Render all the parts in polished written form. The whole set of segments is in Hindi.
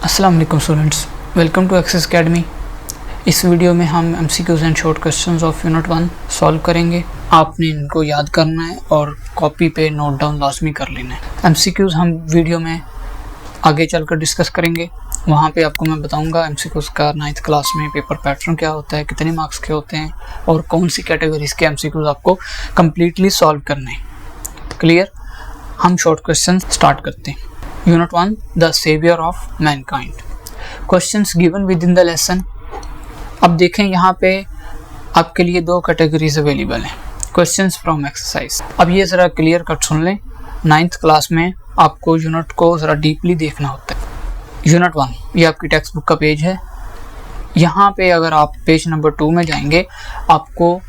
अस्सलाम वालेकुम students, welcome to Access Academy. इस वीडियो में हम MCQs and short questions of unit 1 solve करेंगे। आपने इनको याद करना है और कॉपी पे नोट डाउन लाजमी कर लेना है। एमसीक्यूज हम वीडियो में आगे चलकर डिस्कस करेंगे। वहाँ पे आपको मैं बताऊंगा एमसीक्यूज का 9th क्लास में पेपर पैटर्न क्या होता है, कितने मार्क्स के होते हैं और कौन सी कैटेगरीज के एमसीक्यूज आपको कम्प्लीटली सॉल्व करने हैं। क्लियर? हम शॉर्ट क्वेश्चन स्टार्ट करते हैं। Unit 1, The Savior of Mankind. Questions given within the lesson. अब देखें यहाँ पे आपके लिए दो कैटेगरीज अवेलेबल हैं। Questions from exercise. अब ये ज़रा क्लियर कट सुन लें। 9th क्लास में आपको यूनिट को ज़रा डीपली देखना होता है। यूनिट 1 ये आपकी टेक्स्ट बुक का पेज है। यहाँ पे अगर आप पेज नंबर 2 में जाएंगे, आपको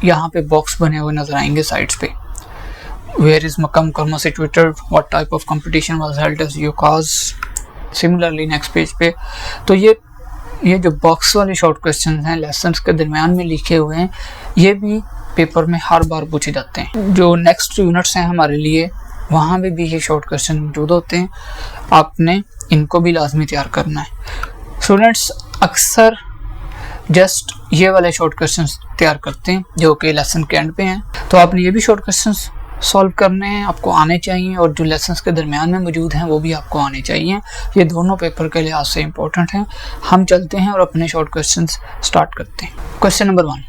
यहाँ पे बॉक्स बने हुए नजर आएंगे साइड्स पे। Where is Makkah Mukarramah situated? What type of competition was held as UCAS? Similarly next page पे तो ये जो बॉक्स वाले शॉर्ट क्वेश्चन हैं लेसन्स के दरमियान में लिखे हुए हैं, ये भी पेपर में हर बार पूछे जाते हैं। जो नेक्स्ट यूनिट्स हैं हमारे लिए, वहाँ पे भी ये शॉर्ट क्वेश्चन मौजूद होते हैं। आपने इनको भी लाजमी तैयार करना है। स्टूडेंट्स अक्सर जस्ट ये वाले शॉर्ट क्वेश्चन तैयार करते हैं जो कि लेसन के एंड पे हैं, तो आपने ये भी शॉर्ट क्वेश्चन सॉल्व करने हैं, आपको आने चाहिए, और जो लेसन्स के दरमियान में मौजूद हैं वो भी आपको आने चाहिए। ये दोनों पेपर के लिहाज से इम्पोर्टेंट हैं। हम चलते हैं और अपने शॉर्ट क्वेश्चन स्टार्ट करते हैं। Question number 1,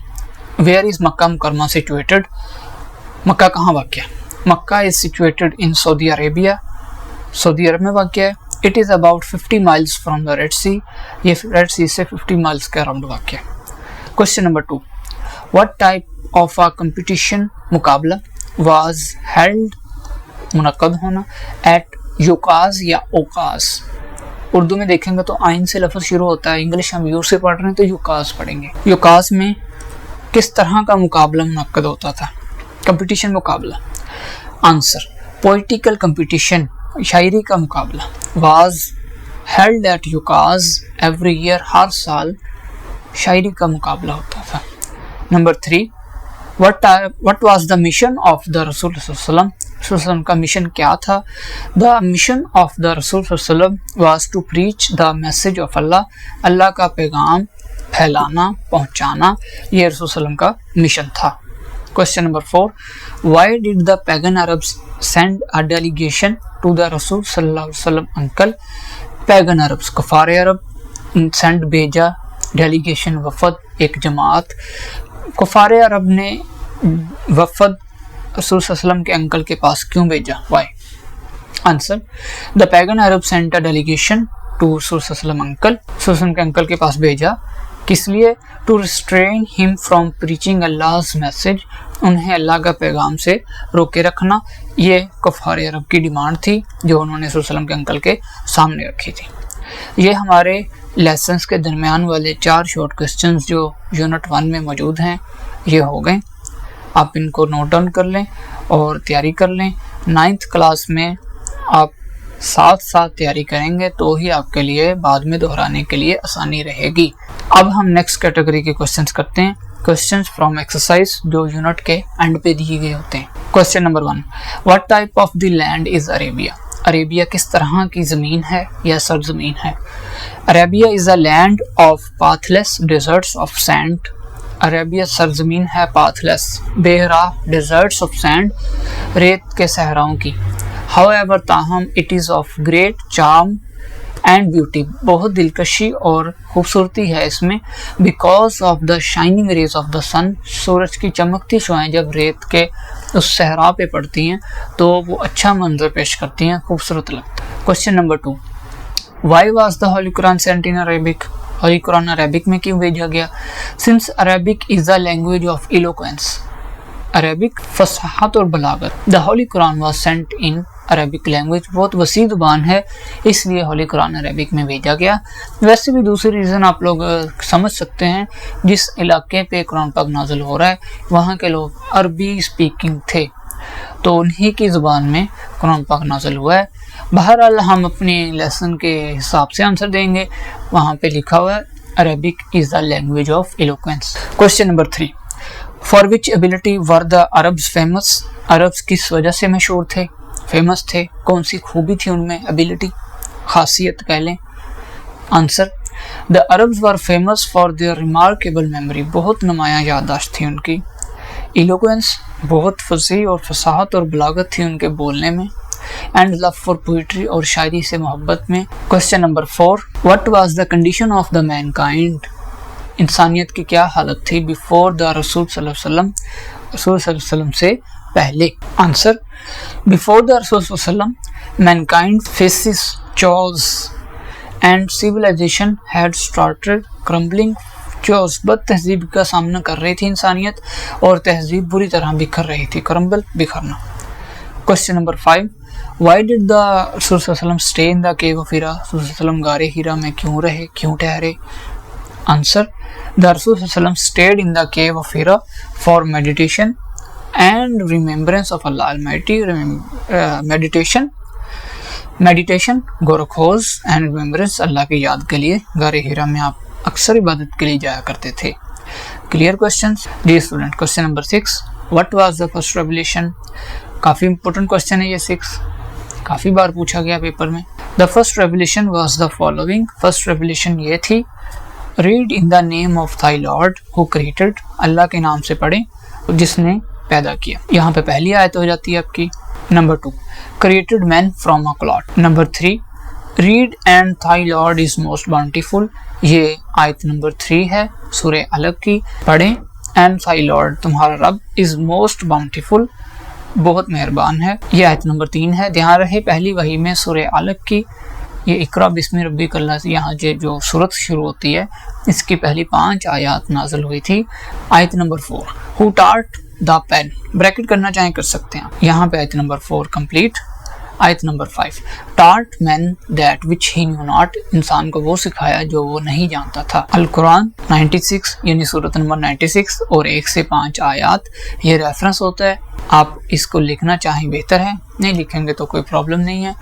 where is Makkah Mukarramah situated? Makkah कहाँ वाक़ है? Makkah is situated in Saudi Arabia. सऊदी अरब में वाक़ है। It is about 50 miles from the Red Sea. ये रेड सी से 50 माइल्स के अराउंड वाक़ है। Question number 2, what type of a competition मुकाबला was held मुनक्कद होना at यूकास या ओकास? उर्दू में देखेंगे तो आइन से लफ्ज़ शुरू होता है, इंग्लिश हम यू से पढ़ रहे हैं तो यूकास पढ़ेंगे। यूकास में किस तरह का मुकाबला मुनक्कद होता था? कंपटीशन मुकाबला। आंसर, पोइटिकल कंपटीशन, शायरी का मुकाबला। was held at Ukaz every year, हर साल शायरी का मुकाबला होता था। Number 3, What was the mission of the Rasul sallam? रसूल का मिशन क्या था? The mission of the Rasul sallam was to preach the message of Allah. अल्लाह का पैगाम फैलाना, पहुंचाना, ये रसूल सल्लम का मिशन था। Question number 4, Why did the pagan Arabs send a delegation to the Rasul sallallahu alaihi wasallam uncle? Pagan Arabs, कफार अरब, सेंड भेजा, डेलीगेशन वफद, एक जमात। कुफार अरब ने वफद रसूल सल्लम के अंकल के पास क्यों भेजा? Why? Answer, the pagan Arab sent a delegation to Rasool सल्लम अंकल, रसूल के अंकल के पास भेजा किस लिए? To restrain him from preaching अल्लाह's मैसेज, उन्हें अल्लाह का पैगाम से रोके रखना। ये कुफार अरब की डिमांड थी जो उन्होंने रसूल सल्लम के अंकल के सामने रखी थी। ये हमारे लेसन्स के दरमियान वाले 4 शॉर्ट क्वेश्चंस जो यूनिट 1 में मौजूद हैं ये हो गए। आप इनको नोट डाउन कर लें और तैयारी कर लें। 9th क्लास में आप साथ साथ तैयारी करेंगे तो ही आपके लिए बाद में दोहराने के लिए आसानी रहेगी। अब हम नेक्स्ट कैटेगरी के क्वेश्चंस करते हैं। क्वेश्चंस फ्रॉम एक्सरसाइज जो यूनिट के एंड पे दिए गए होते हैं। Question number 1, what type of the land is Arabia? Arabia किस तरह की ज़मीन है या सरजमीन है? Arabia is a land of pathless deserts of sand. Arabia सरजमीन है पाथलेस, बेराह, डेजर्ट्स ऑफ सैंड, रेत के सहराओं की। हाउएवर ताहम it is of great charm and beauty, बहुत दिलकशी और खूबसूरती है इसमें। Because of the shining rays of the sun, सूरज की चमकती शुआएं जब रेत के उस सहरा पे पड़ती हैं तो वो अच्छा मंजर पेश करती हैं, खूबसूरत लगता है। Question number 2, why was the holy Quran sent in Arabic? Holy Quran Arabic में क्यों भेजा गया? Since Arabic is the language of eloquence, Arabic फसाहत और बलागत। The holy Quran was sent in Arabic language, बहुत वसी ज़ुबान है इसलिए होली कुरान अरेबिक में भेजा गया। वैसे भी दूसरी रीज़न आप लोग समझ सकते हैं, जिस इलाके पे कुरान पाक नाज़िल हो रहा है वहाँ के लोग अरबी स्पीकिंग थे तो उन्हीं की ज़ुबान में कुरान पाक नाज़िल हुआ है। बहरहाल हम अपने लेसन के हिसाब से आंसर देंगे। वहाँ पे लिखा हुआ है Arabic is the language of eloquence. Question number 3, for which ability were the Arabs famous? Arabs किस वजह से मशहूर थे, फेमस थे? कौन सी खूबी थी उनमें, एबिलिटी, खासियत कह लें? Answer, the Arabs were famous for their remarkable memory, बहुत नुमायां याददाश्त थी उनकी। इलोक्वेंस, बहुत फसीह और फसाहत और बलागत थी उनके बोलने में। एंड लव फॉर पोइट्री, और शायरी से मोहब्बत में। Question number 4, what was the condition of the Mankind, इंसानियत की क्या हालत थी बिफोर द रसूल सल्लल्लाहु अलैहि वसल्लम से पहले। आंसर, बिफोर द रसूल सल्लल्लाहु अलैहि वसल्लम mankind faces chaos and civilization had started crumbling. Chaos, बद तहजीब का सामना कर रही थी इंसानियत, और तहजीब बुरी तरह बिखर रही थी। क्रम्बल, बिखरना। Question number 5, why did the रसूल सल्लल्लाहु अलैहि वसल्लम stay in the cave of Hira, रसूल सल्लल्लाहु अलैहि वसल्लम गारे हिरा में क्यों रहे, क्यों ठहरे। आंसर, द रसूल सल्लल्लाहु अलैहि वसल्लम stayed in the cave of Hira for meditation and remembrance of अल्लाह अलमाइटी। मेडिटेशन गोरखोज एंड रिमेम्बरेंस, अल्लाह की याद के लिए गारे हिरा में आप अक्सर इबादत के लिए जाया करते थे। Clear questions? जी student, question number 6, what was the first revelation. काफ़ी इंपॉर्टेंट क्वेश्चन है ये 6, काफ़ी बार पूछा गया पेपर में। The first revelation was the following, first revelation ये थी, read in the name of thy Lord who created, Allah के नाम से पढ़ें जिसने पैदा किया। यहाँ पे पहली आयत हो जाती है आपकी। Number 2, created man from a clot. Number 3, read and thy Lord is most bountiful, ये आयत नंबर 3 है सूरह अलग की, पढ़ें। एंड थाई लॉर्ड, तुम्हारा रब, इज मोस्ट बाउंटीफुल, बहुत मेहरबान है, ये आयत नंबर 3 है। ध्यान रहे पहली वही में सूरह अलग की, ये इकरा बिस्मि रब्बिक अल्लाह से यहाँ जो सूरत शुरू होती है, इसकी पहली 5 आयत नाज़िल हुई थी। आयत नंबर 4, हु टाट द पेन, ब्रैकेट करना चाहें कर सकते हैं, यहाँ पे आयत नंबर 4 कंप्लीट। आयत नंबर 5, टाट man that which he new not, इंसान को वो सिखाया जो वो नहीं जानता था। अल कुरान 96 यानी सूरत नंबर 96 और 1 से 5 आयत, ये रेफरेंस होता है। आप इसको लिखना चाहें बेहतर है, नहीं लिखेंगे तो कोई प्रॉब्लम नहीं है।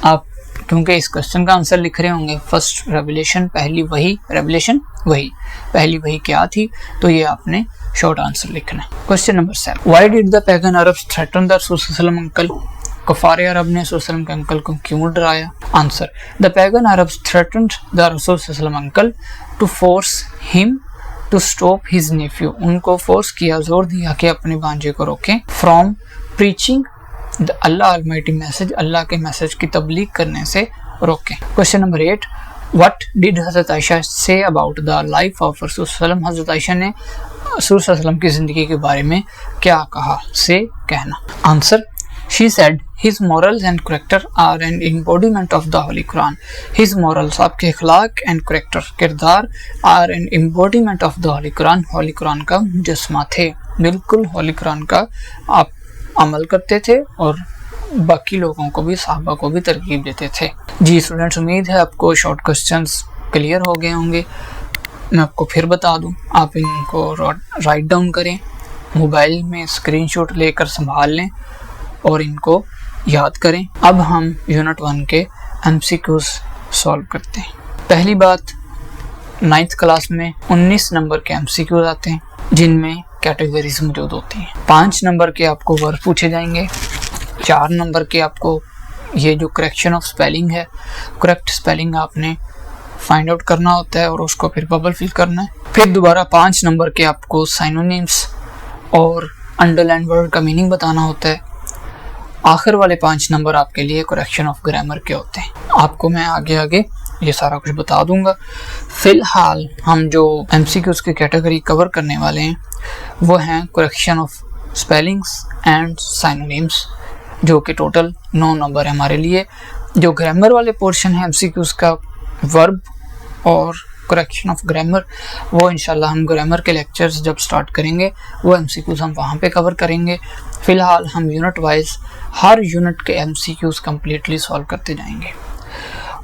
आप क्योंकि इस क्वेश्चन का आंसर लिख रहे होंगे, फर्स्ट रेवलेशन, पहली वही, रेवलेशन वही, पहली वही क्या थी, तो ये आपने शॉर्ट आंसर लिखना है। Question number 7, why did the pagan Arabs threaten the रसूल सल्लल्लाहु अलैहि वसल्लम अंकल, कुफार अरब ने रसूल सल्लल्लाहु अलैहि वसल्लम के अंकल को क्यों डराया। Answer, the pagan Arabs threatened the रसूल सल्लल्लाहु अलैहि वसल्लम uncle to force him to stop his nephew, उनको फोर्स किया, जोर दिया कि अपने भांजे को रोकें, from preaching the Allah almighty message, Allah के मैसेज की तबलीग करने से रोकें। क्वेश्चन नंबर 8, व्हाट डिड हज़रत Ayesha say about the life of रसूल सल्लल्लाहु अलैहि वसल्लम, हज़रत आयशा ने रसूल सल्लल्लाहु अलैहि वसल्लम की ज़िंदगी के बारे में क्या कहा, से कहना। Answer, she said his morals and character are an embodiment of the Holy Quran. His morals, आपके अखलाक and character, किरदार, are an embodiment of the Holy Quran, Holy Quran का मुजस्मा थे, बिल्कुल Holy Quran का आप अमल करते थे और बाकी लोगों को भी, साहबा को भी तरकीब देते थे। जी स्टूडेंट्स, उम्मीद है आपको शॉर्ट क्वेश्चंस क्लियर हो गए होंगे। मैं आपको फिर बता दूं, आप इनको राइट डाउन करें, मोबाइल में स्क्रीनशॉट लेकर संभाल लें और इनको याद करें। अब हम यूनिट 1 के MCQs सॉल्व करते हैं। पहली बात, 9th क्लास में 19 नंबर के MCQs आते हैं जिनमें कैटेगरीज मौजूद होती हैं। 5 नंबर के आपको वर्ब पूछे जाएंगे, 4 नंबर के आपको ये जो करेक्शन ऑफ स्पेलिंग है, करेक्ट स्पेलिंग आपने फाइंड आउट करना होता है और उसको फिर बबल फिल करना है। फिर दोबारा 5 नंबर के आपको साइनोनिम्स और अंडरलाइन वर्ड का मीनिंग बताना होता है। आखिर वाले 5 नंबर आपके लिए करेक्शन ऑफ ग्रामर के होते हैं। आपको मैं आगे आगे ये सारा कुछ बता दूंगा। फिलहाल हम जो MCQs की कैटेगरी कवर करने वाले हैं वो हैं correction of spellings and synonyms, जो कि टोटल 9 नंबर है हमारे लिए। जो ग्रामर वाले पोर्शन है MCQs का, वर्ब और करेक्शन ऑफ ग्रामर, वो इंशाल्लाह हम ग्रामर के लेक्चर्स जब स्टार्ट करेंगे वो MCQs हम वहाँ पे कवर करेंगे। फ़िलहाल हम यूनिट वाइज हर यूनिट के MCQs कम्प्लीटली सॉल्व करते जाएंगे।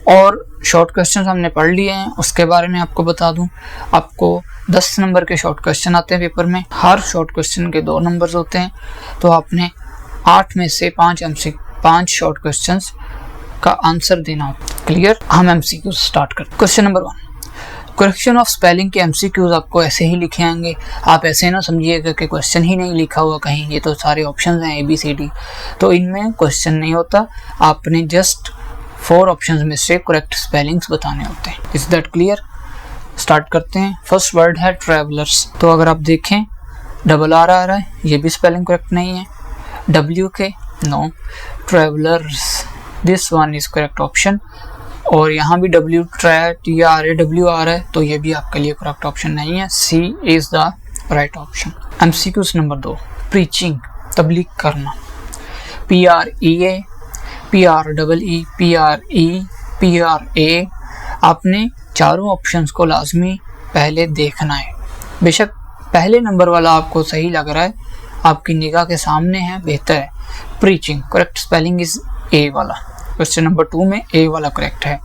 और शॉर्ट क्वेश्चन हमने पढ़ लिए हैं, उसके बारे में आपको बता दूं, आपको 10 नंबर के शॉर्ट क्वेश्चन आते हैं पेपर में। हर शॉर्ट क्वेश्चन के 2 नंबर्स होते हैं, तो आपने 8 में से 5 शॉर्ट क्वेश्चंस का आंसर देना होता। क्लियर? हम MCQs स्टार्ट करते हैं। Question number 1, correction of spelling के MCQs आपको ऐसे ही लिखे आएंगे। आप ऐसे ना समझिएगा कि क्वेश्चन ही नहीं लिखा हुआ कहीं, ये तो सारे ऑप्शंस हैं ABCD, तो इनमें क्वेश्चन नहीं होता। आपने जस्ट 4 ऑप्शंस में से करेक्ट स्पेलिंग्स बताने होते हैं। Is that clear? स्टार्ट करते हैं। फर्स्ट वर्ड है ट्रैवलर्स। तो अगर आप देखें डबल आर आ रहा है, ये भी स्पेलिंग करेक्ट नहीं है। W K no, travellers this one is correct option. और यहाँ भी W T R A W आ रहा है, तो ये भी आपके लिए करेक्ट ऑप्शन नहीं है। C is the right option. MCQs number 2, preaching तबलीग करना। PREA, PREE, PRE, PRA। आपने चारों ऑप्शंस को लाजमी पहले देखना है। बेशक पहले नंबर वाला आपको सही लग रहा है, आपकी निगाह के सामने है, बेहतर है। Preaching correct spelling is A वाला। क्वेश्चन नंबर 2 में ए वाला करेक्ट है,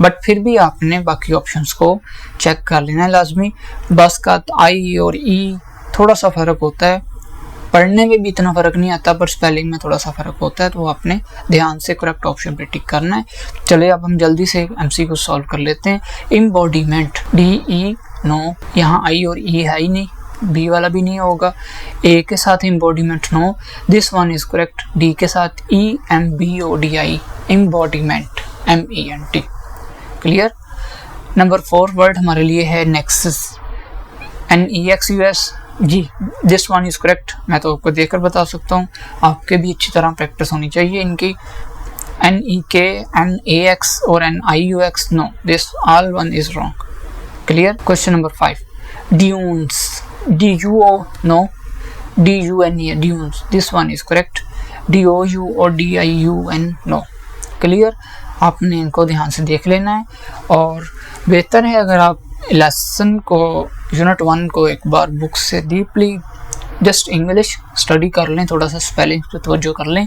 बट फिर भी आपने बाकी ऑप्शंस को चेक कर लेना है लाजमी। बस का आई और ई थोड़ा सा फ़र्क होता है, पढ़ने में भी इतना फ़र्क नहीं आता, पर स्पेलिंग में थोड़ा सा फ़र्क होता है, तो आपने ध्यान से करेक्ट ऑप्शन पे टिक करना है। चलिए अब हम जल्दी से एमसीक्यू सॉल्व कर लेते हैं। एम्बॉडीमेंट DE नो, यहाँ आई और ई है ही नहीं, बी वाला भी नहीं होगा। ए के साथ embodiment no, this one is correct. D के साथ EMBODI embodiment MENT। Clear? Number 4 word हमारे लिए है नेक्सस NEXUS। जी दिस वन इज करेक्ट। मैं तो आपको देखकर बता सकता हूँ, आपके भी अच्छी तरह प्रैक्टिस होनी चाहिए इनकी। NEK NAX और NIUX no, this all one is wrong. Clear? Question number 5 dunes DUO no, DUNE dunes, this one is correct. DOU और DIUN नो। क्लियर? आपने इनको ध्यान से देख लेना है, और बेहतर है अगर आप लेसन को यूनिट 1 को एक बार बुक से डीपली जस्ट इंग्लिश स्टडी कर लें, थोड़ा सा स्पेलिंग पे तवज्जो कर लें,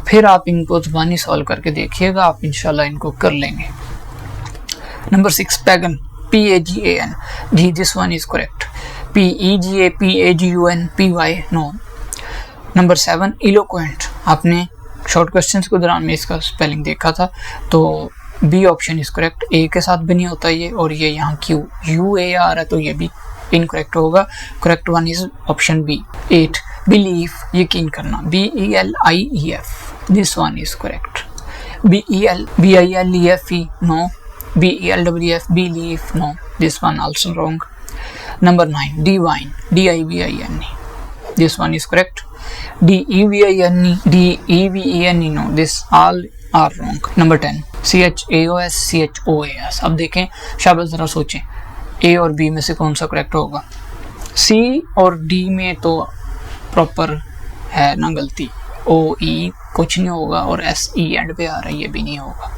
फिर आप इनको ज़बानी सॉल्व करके देखिएगा, आप इंशाल्लाह इनको कर लेंगे। नंबर 6 पैगन PAGAN, जी this one is correct. PEGA PAGUN PY no. Number 7 eloquent, आपने शॉर्ट क्वेश्चंस के दौरान में इसका स्पेलिंग देखा था, तो B option is correct. A के साथ भी नहीं होता ये, और ये यहाँ QUA आ रहा है, तो ये भी इनकरेक्ट होगा। Correct one is option B. 8 belief, यकीन करना, BELIEF, this one is correct. BILEFE no, BELWF belief no, this one also wrong. Number 9 divine DIVINE, this one is correct. DEVINE no, this all are wrong. Number 10 CHAOS CHOAS। अब देखें, शाबाश जरा सोचें, ए और बी में से कौन सा करेक्ट होगा। सी और डी में तो प्रॉपर है ना गलती, OE कुछ नहीं होगा, और SE एंड पे आ रहा है, ये भी नहीं होगा।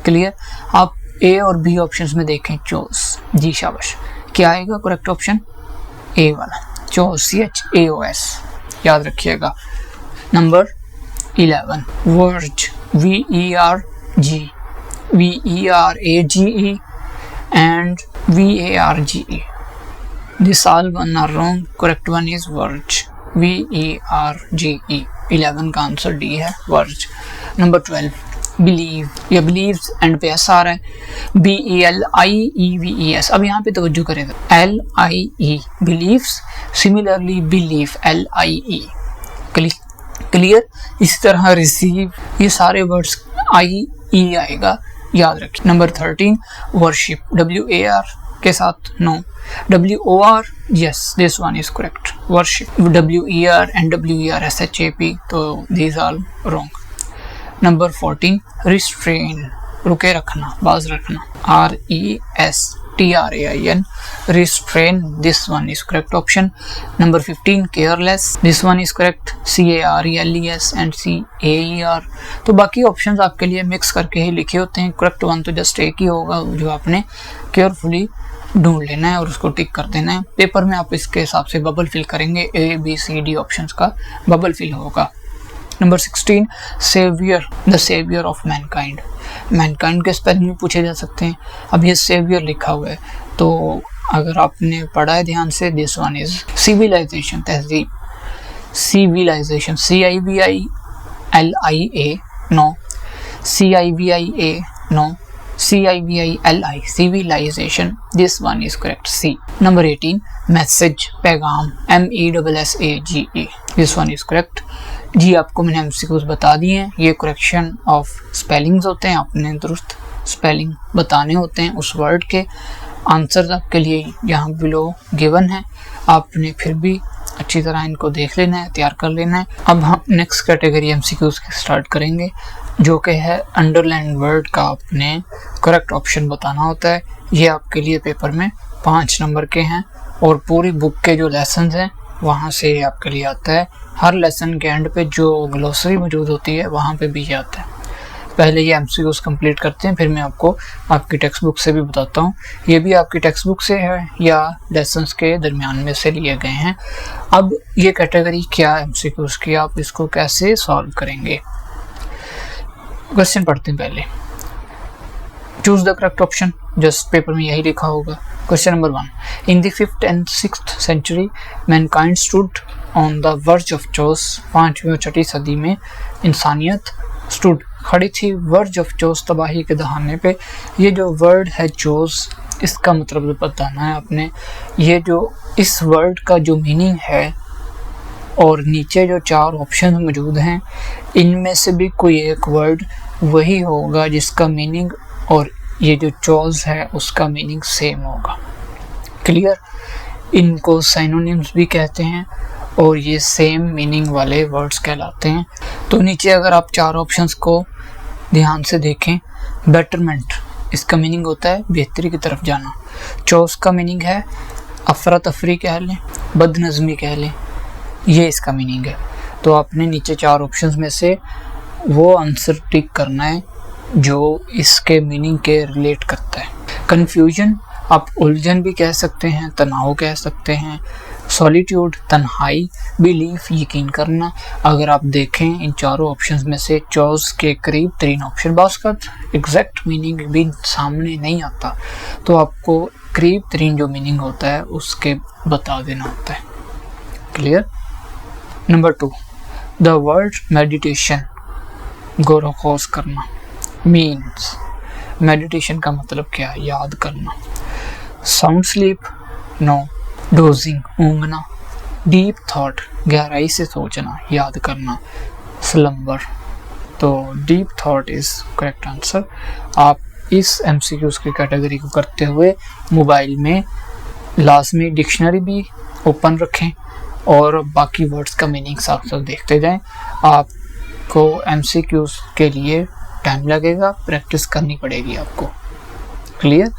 क्लियर? आप ए और बी ऑप्शंस में देखें, चोस, जी शाबाश। क्या आएगा करेक्ट ऑप्शन? ए वाला, चोस CHAOS, याद रखिएगा। Number 11 verge VERGE and VARGE, this all one are wrong. Correct one is verge, VERGE। 11 का आंसर डी है, वर्ज। नंबर 12 बिलीव, या बिलीव्स एंड पे एस आ रहा है, BELIEVES। अब यहाँ पे तवज्जो करेगा, LIE believes, similarly believe LIE। Clear? इस तरह रिसीव, ये सारे वर्ड्स IE आएगा, याद रखिए। नंबर 13 वर्शिप, WAR के साथ no, WOR yes, this one is correct. Worship WER and WER SHAP, तो these are wrong. Number 14 restrain, रुके रखना, बाज रखना, RESTRAIN, restrain, this one is correct option. Number 15 careless, this one is correct, CARELES and CAER। तो बाकी ऑप्शंस आपके लिए मिक्स करके ही लिखे होते हैं, करेक्ट वन तो जस्ट एक ही होगा, जो आपने केयरफुली ढूंढ लेना है और उसको टिक कर देना है। पेपर में आप इसके हिसाब से बबल फिल करेंगे, ABCD ऑप्शंस का बबल फिल होगा। Number 16 saviour, the saviour of mankind, mankind के स्पेलिंग में पूछे जा सकते हैं। अब ये सेवियर लिखा हुआ है, तो अगर आपने पढ़ा है ध्यान से, दिस वन इज सिविलाइजेशन, तहजीब, civilization, CIVILIA no, CIVIA no, CIVILI civilization, this one is correct, C. Number 18 message, पैगाम, MESSAGE, this one is correct. जी आपको मैंने एमसीक्यूज बता दिए हैं। ये करेक्शन ऑफ स्पेलिंग्स होते हैं, आपने दुरुस्त स्पेलिंग बताने होते हैं उस वर्ड के। आंसर्स आपके लिए यहाँ बिलो गिवन है, आपने फिर भी अच्छी तरह इनको देख लेना है, तैयार कर लेना है। अब हम नेक्स्ट कैटेगरी एमसीक्यूज की स्टार्ट करेंगे, जो कि है अंडरलाइन वर्ड का आपने करेक्ट ऑप्शन बताना होता है। ये आपके लिए पेपर में 5 नंबर के हैं और पूरी बुक के जो लेसन हैं वहाँ से आपके लिए आता है। हर लेसन के एंड पे जो ग्लोसरी मौजूद होती है वहाँ पे भी ये आता है। पहले ये एमसीक्यूज कंप्लीट करते हैं, फिर मैं आपको आपकी टेक्स्ट बुक से भी बताता हूँ। ये भी आपकी टेक्स्ट बुक से है या लेसन्स के दरमियान में से लिए गए हैं। अब ये कैटेगरी क्या एमसीक्यूज की, आप इसको कैसे सॉल्व करेंगे। क्वेश्चन पढ़ते हैं पहले। Choose the correct option, just paper में यही लिखा होगा। Question number 1, in the 5th and 6th century mankind stood on the verge of chaos. 5वीं और 6ठी सदी में इंसानियत स्टूड खड़ी थी वर्ज ऑफ चोस, तबाही के दहाने पे। ये जो वर्ड है चोस, इसका मतलब बताना है आपने। ये जो इस वर्ड का जो मीनिंग है और नीचे जो 4 ऑप्शन मौजूद हैं, इनमें से भी कोई एक वर्ड वही होगा जिसका मीनिंग और ये जो चोस है उसका मीनिंग सेम होगा। क्लियर। इनको साइनोनिम्स भी कहते हैं और ये सेम मीनिंग वाले वर्ड्स कहलाते हैं। तो नीचे अगर आप 4 ऑप्शंस को ध्यान से देखें, बेटरमेंट इसका मीनिंग होता है बेहतरी की तरफ जाना। चोस का मीनिंग है अफरा तफरी कह लें, बदनज़मी कह लें, ये इसका मीनिंग है। तो आपने नीचे 4 ऑप्शंस में से वो आंसर टिक करना है जो इसके मीनिंग के रिलेट करता है। कन्फ्यूजन आप उलझन भी कह सकते हैं, तनाव कह सकते हैं, सॉलिट्यूड तन्हाई, बिलीफ यकीन करना। अगर आप देखें इन 4 ऑप्शंस में से चॉइस के करीब 3 ऑप्शन, बास्कत एग्जैक्ट मीनिंग भी सामने नहीं आता, तो आपको करीब 3 जो मीनिंग होता है उसके बता देना होता है। Clear. Number 2, the word meditation गौर खोज करना मीन्स, मेडिटेशन का मतलब क्या है, याद करना। Sound sleep, no. डोजिंग ऊँघना। डीप थॉट गहराई से सोचना, याद करना। स्लम्बर, तो deep thought is correct answer. आप इस एमसीक्यूज की कैटेगरी को करते हुए मोबाइल में लाजमी डिक्शनरी भी ओपन रखें और बाकी वर्ड्स का मीनिंग साफ साफ देखते जाएं। आपको एमसीक्यूज के लिए टाइम लगेगा, प्रैक्टिस करनी पड़ेगी आपको। क्लियर।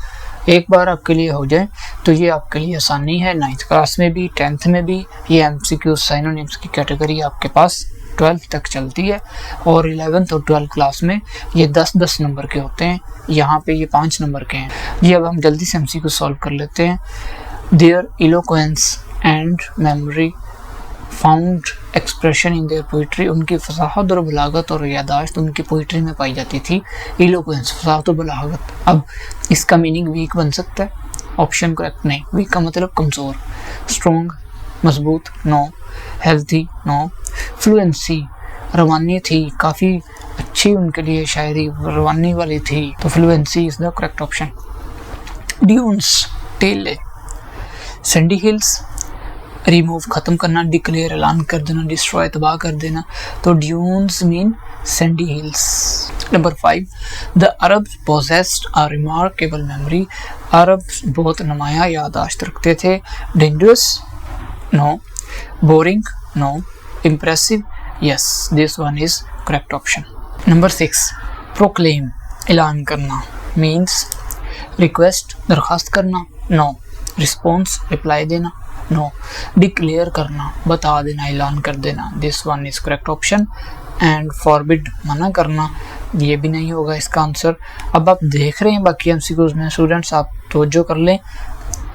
एक बार आपके लिए हो जाए तो ये आपके लिए आसानी है। 9th क्लास में भी 10th में भी ये एमसीक्यूज साइनोनिम्स की कैटेगरी आपके पास 12th तक चलती है और 11th और 12th क्लास में ये 10-10 नंबर के होते हैं। यहाँ पे ये 5 नंबर के हैं। ये अब हम जल्दी से एमसीक्यू सॉल्व कर लेते हैं। Their eloquence and memory found expression in their poetry, उनकी फसाहत और बलागत और यादाश्त उनकी पोइट्री में पाई जाती थी। इलोक्वेंस फसाहत और बलागत। अब इसका मीनिंग वीक बन सकता है, ऑप्शन करेक्ट नहीं। वीक का मतलब कमज़ोर। स्ट्रॉन्ग मजबूत, नो। Healthy, no. फ्लुएंसी रवानी थी, काफ़ी अच्छी उनके लिए शायरी रवानी वाली थी, तो fluency is the correct option. Dunes tele. Sandy hills remove खत्म करना, डिक्लेयर ऐलान कर देना, डिस्ट्रॉय तबाह कर देना, तो dunes mean sandy hills. Number 5, the Arabs possessed a remarkable memory, Arabs बहुत नुमाया यादाश्त रखते थे। Dangerous, no. Boring, no. Impressive, yes, this one is correct option. Number 6, proclaim ऐलान करना मीन्स रिक्वेस्ट दरख्वास्त करना, नो। रिस्पॉन्स रिप्लाई देना, नो। डिक्लेयर करना बता देना, ऐलान कर देना, this one is correct option. And forbid मना करना, ये भी नहीं होगा इसका आंसर। अब आप देख रहे हैं बाकी एमसीक्यूज में स्टूडेंट्स, आप तवज्जो कर लें,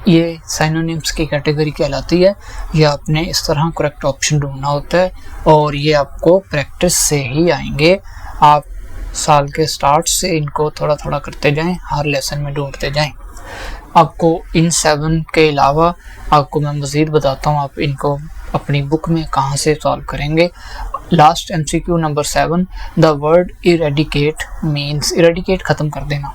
ये साइनोनिम्स की कैटेगरी कहलाती है। ये आपने इस तरह करेक्ट ऑप्शन ढूंढना होता है और ये आपको प्रैक्टिस से ही आएंगे। आप साल के स्टार्ट से इनको थोड़ा थोड़ा करते जाएं, हर लेसन में ढूंढते जाएं। आपको इन 7 के अलावा आपको मैं मज़ीद बताता हूँ आप इनको अपनी बुक में कहाँ से सॉल्व करेंगे। Last MCQ number 7, the word eradicate means eradicate ख़त्म कर देना।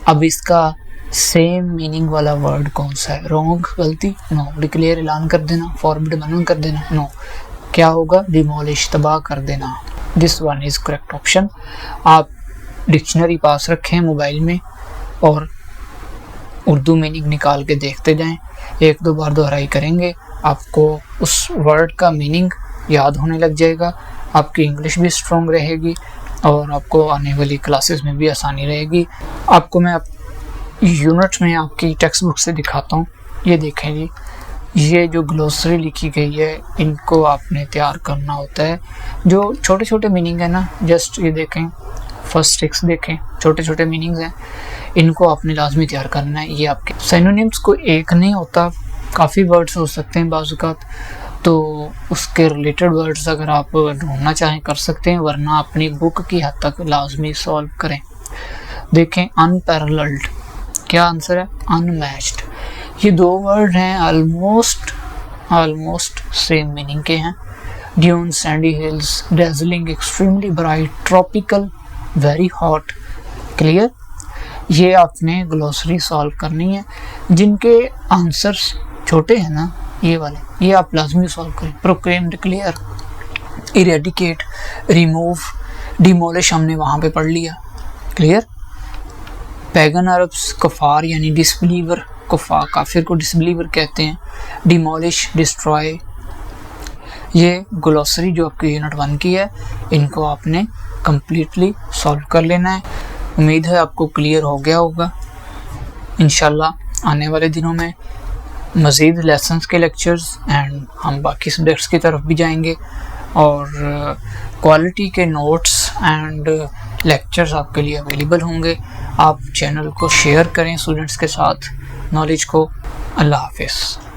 अब इसका सेम मीनिंग वाला वर्ड कौन सा है? रॉन्ग गलती, नो। डिक्लेयर ऐलान कर देना, फॉरबिड मना कर देना, नो। क्या होगा? डिमोलिश, तबाह कर देना। This one is correct option. आप डिक्शनरी पास रखें मोबाइल में और उर्दू मीनिंग निकाल के देखते जाएं। 1-2 बार दोहराई करेंगे, आपको उस वर्ड का मीनिंग याद होने लग जाएगा, आपकी इंग्लिश भी स्ट्रॉन्ग रहेगी और आपको आने वाली क्लासेस में भी आसानी रहेगी। आपको मैं यूनिट में आपकी टेक्स्ट बुक से दिखाता हूँ। ये देखें जी, ये जो ग्लोसरी लिखी गई है, इनको आपने तैयार करना होता है। जो छोटे छोटे मीनिंग है ना, जस्ट ये देखें, फर्स्ट 6 देखें, छोटे छोटे मीनिंग्स हैं, इनको आपने लाजमी तैयार करना है। ये आपके सिनोनिम्स को एक नहीं होता, काफ़ी वर्ड्स हो सकते हैं बाज़, तो उसके रिलेटेड वर्ड्स अगर आप ढूंढना चाहें कर सकते हैं, वरना अपनी बुक की हद तक लाजमी सॉल्व करें। देखें, अनपैरेलल्ड, क्या आंसर है? अनमैच्ड। ये 2 वर्ड हैं, ऑलमोस्ट सेम मीनिंग के हैं। Dune, Sandy hills, dazzling, extremely bright, tropical, very hot. Clear? ये आपने ग्लोसरी सॉल्व करनी है। जिनके आंसर्स छोटे हैं ना, ये वाले, ये आप लाजमी सॉल्व करें। Proclaim, declare, eradicate, remove, demolish हमने वहाँ पे पढ़ लिया। क्लियर? पैगन अरब्स, कफार यानी डिसबिलीवर, काफिर को डिसबिलीवर कहते हैं। Demolish, destroy. ये ग्लोसरी जो आपकी यूनिट 1 की है, इनको आपने कम्प्लीटली सॉल्व कर लेना है। उम्मीद है आपको क्लियर हो गया होगा। इंशाल्लाह आने वाले दिनों में मज़ीद लेसन्स के लेक्चर्स एंड हम बाकी सब्जेक्ट्स की तरफ भी जाएंगे और क्वालिटी के नोट्स एंड लेक्चर्स आपके लिए अवेलेबल होंगे। आप चैनल को शेयर करें स्टूडेंट्स के साथ नॉलेज को। अल्लाह हाफिज़।